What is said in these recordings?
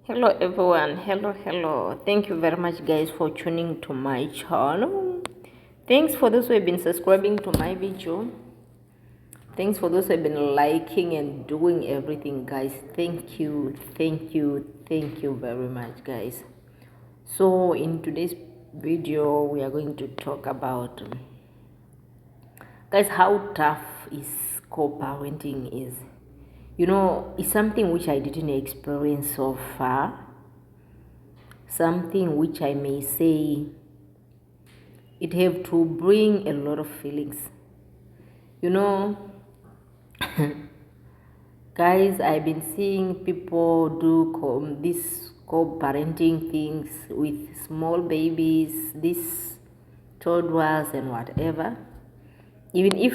Hello everyone, hello. Thank you very much guys for tuning to my channel. Thanks for those who have been subscribing to my video. Thanks for those who have been liking and doing everything guys. Thank you very much guys. So in today's video we are going to talk about guys how tough is co-parenting is. It's something which I didn't experience so far, something which I may say it have to bring a lot of feelings. You know, guys, I've been seeing people do this co-parenting things with small babies, these toddlers and whatever, even if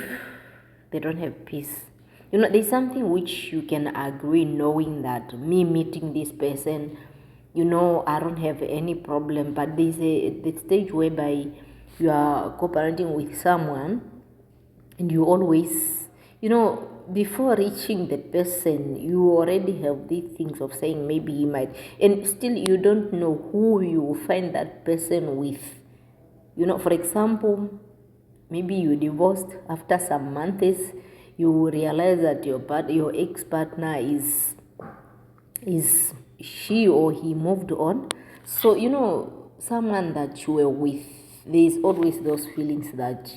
they don't have peace. There's something which you can agree knowing that me meeting this person, I don't have any problem, but there's the stage whereby you are co-parenting with someone and you always, before reaching the person, you already have these things of saying maybe he might, and still you don't know who you find that person with. For example, maybe you divorced after some months, you realize that your ex-partner is she or he moved on. So someone that you were with, there's always those feelings that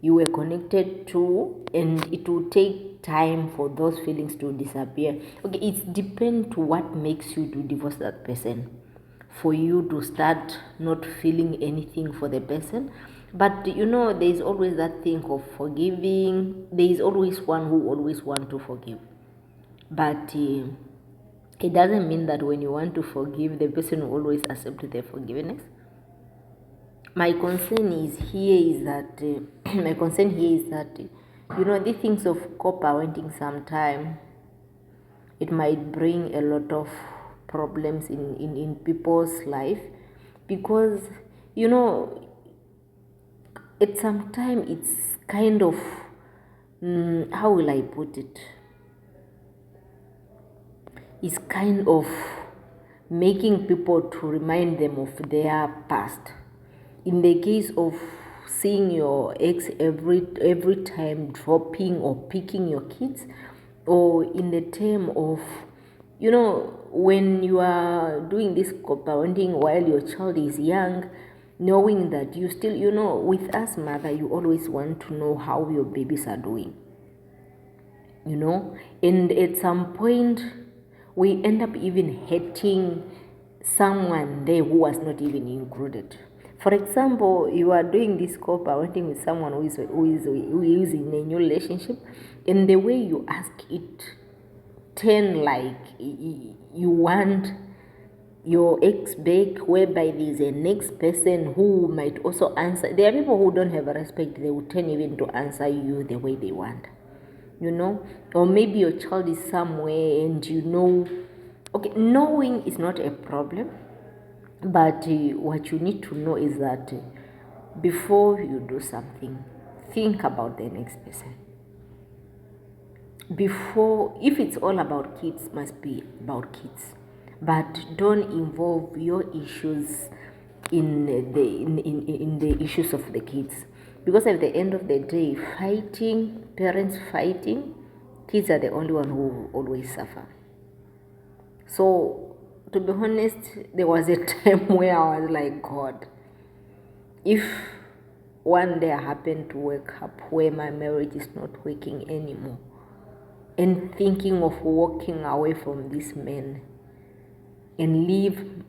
you were connected to, and it will take time for those feelings to disappear. Okay, it depends to what makes you to divorce that person, for you to start not feeling anything for the person. But there's always that thing of forgiving. There is always one who always want to forgive, but it doesn't mean that when you want to forgive, the person will always accept the forgiveness. My concern is here is that these things of co-parenting sometime it might bring a lot of problems in people's life, because at some time it's kind of how will I put it, it's kind of making people to remind them of their past. In the case of seeing your ex every time dropping or picking your kids, or in the term of when you are doing this co-parenting while your child is young, knowing that you still with us mother, you always want to know how your babies are doing, and at some point we end up even hating someone there who was not even included. For example, you are doing this co-parenting with someone who is in a new relationship, and the way you ask it turn like you want your ex back, whereby there is a next person who might also answer. There are people who don't have a respect, they will turn even to answer you the way they want, or maybe your child is somewhere and okay, knowing is not a problem, but what you need to know is that before you do something, think about the next person. Before, if it's all about kids, must be about kids, but don't involve your issues in the issues of the kids, because at the end of the day, parents fighting, kids are the only one who always suffer. So to be honest, there was a time where I was like, God, if one day I happen to wake up where my marriage is not working anymore, and thinking of walking away from this man and leave,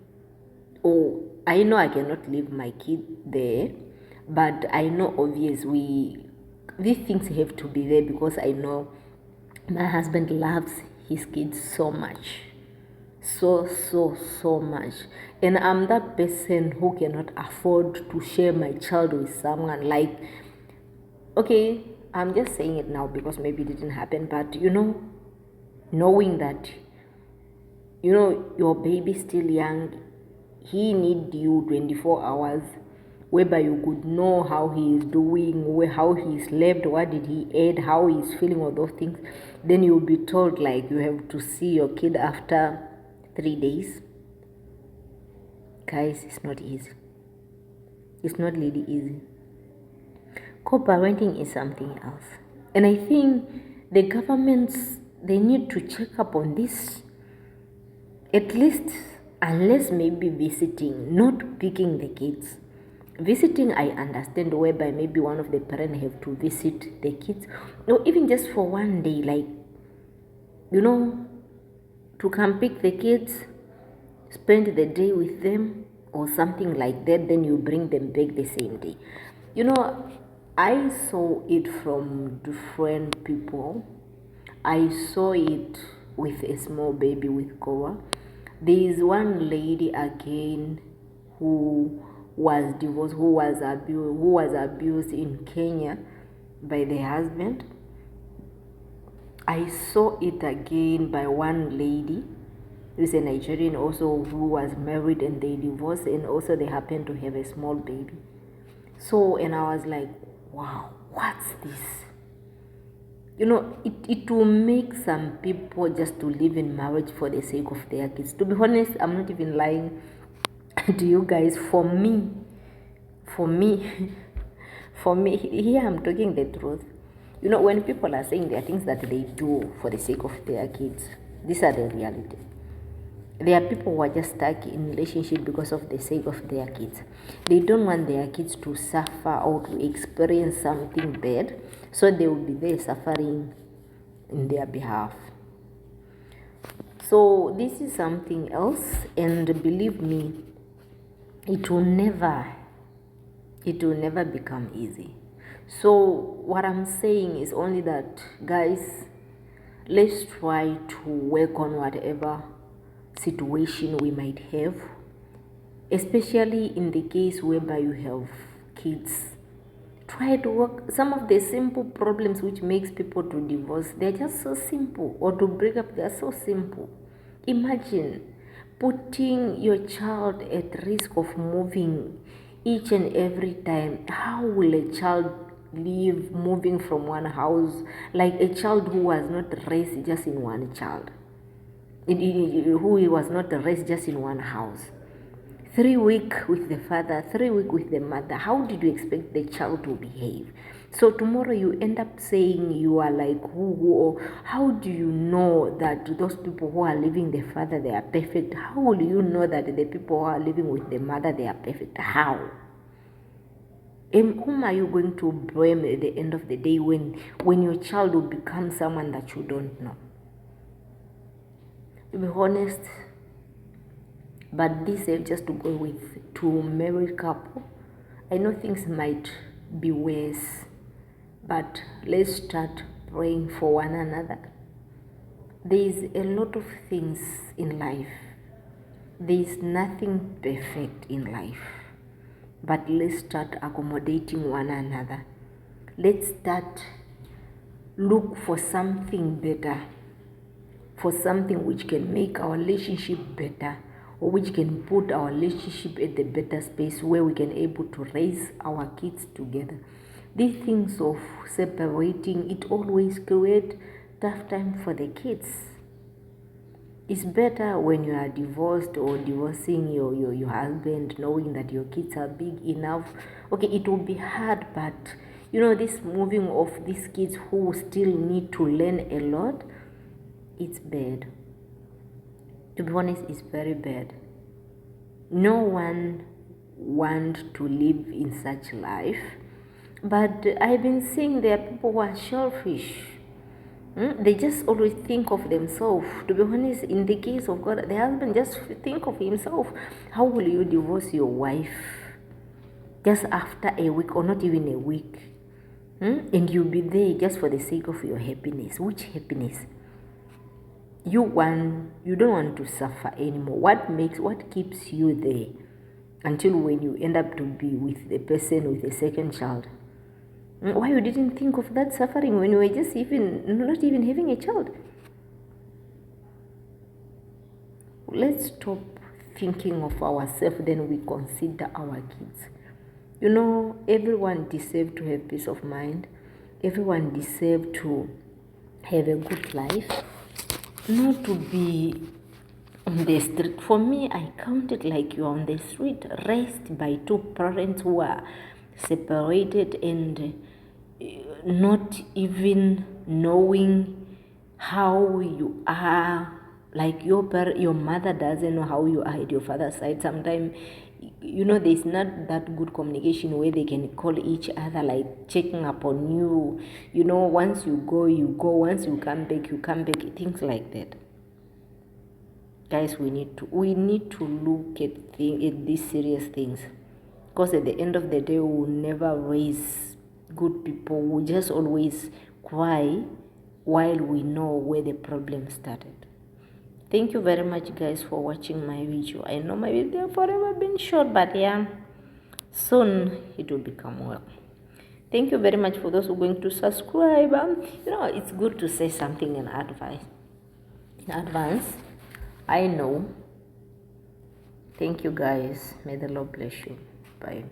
I know I cannot leave my kid there, but I know obviously these things have to be there, because I know my husband loves his kids so much, so much, and I'm that person who cannot afford to share my child with someone. Like, okay, I'm just saying it now because maybe it didn't happen, but knowing that your baby still young, he need you 24 hours, whereby you could know how he is doing, how he slept, what did he eat, how he is feeling, all those things. Then you'll be told like you have to see your kid after 3 days. Guys, it's not easy. It's not really easy. Co-parenting is something else. And I think the governments, they need to check up on this. At least, unless maybe visiting, not picking the kids. Visiting, I understand, whereby maybe one of the parents have to visit the kids. Or even just for one day, like, to come pick the kids, spend the day with them, or something like that, then you bring them back the same day. I saw it from different people. I saw it with a small baby with Koa. There is one lady again who was divorced, who was abused in Kenya by the husband. I saw it again by one lady who's a Nigerian also, who was married and they divorced, and also they happened to have a small baby. So, and I was like, wow, what's this? It will make some people just to live in marriage for the sake of their kids. To be honest, I'm not even lying to you guys. For me, for me, here I'm talking the truth. When people are saying there are things that they do for the sake of their kids, these are the reality. There are people who are just stuck in relationship because of the sake of their kids. They don't want their kids to suffer or to experience something bad, so they will be there suffering in their behalf. So this is something else, and believe me, it will never become easy. So what I'm saying is only that, guys, let's try to work on whatever situation we might have, especially in the case whereby you have kids. Try to work some of the simple problems which makes people to divorce. They're just so simple, or to break up, they're so simple. Imagine putting your child at risk of moving each and every time. How will a child live moving from one house, like a child who was not raised just in one child, who was not raised just in one house? 3 weeks with the father, 3 weeks with the mother. How did you expect the child to behave? So tomorrow you end up saying you are like who? How do you know that those people who are living the father, they are perfect? How will you know that the people who are living with the mother, they are perfect? How? And whom are you going to blame at the end of the day when your child will become someone that you don't know? To be honest, but this is just to go with two married couple. I know things might be worse, but let's start praying for one another. There is a lot of things in life. There is nothing perfect in life, but let's start accommodating one another. Let's start look for something better, for something which can make our relationship better, or which can put our relationship at the better space where we can able to raise our kids together. These things of separating, it always create tough time for the kids. It's better when you are divorced or divorcing your husband, knowing that your kids are big enough. Okay, it will be hard, but this moving of these kids who still need to learn a lot, it's bad. To be honest, it's very bad. No one wants to live in such life, but I've been seeing there are people who are selfish. They just always think of themselves. To be honest, in the case of God, the husband just think of himself. How will you divorce your wife just after a week, or not even a week? And you'll be there just for the sake of your happiness. Which happiness? You don't want to suffer anymore. What keeps you there until when you end up to be with the person with a second child? Why you didn't think of that suffering when you were just not even having a child? Let's stop thinking of ourselves, then we consider our kids. Everyone deserves to have peace of mind. Everyone deserves to have a good life. Not to be the street. For me, I count it like you're on the street, raised by two parents who are separated and not even knowing how you are. Like your mother doesn't know how you are at your father's side. Sometimes, there's not that good communication where they can call each other, like checking up on you. Once you go, you go. Once you come back, you come back. Things like that. Guys, we need to look at these serious things, because at the end of the day, we will never raise good people. We just always cry while we know where the problem started. Thank you very much, guys, for watching my video. I know my video forever been short, but yeah, soon it will become well. Thank you very much for those who are going to subscribe. It's good to say something in advance. I know. Thank you, guys. May the Lord bless you. Bye.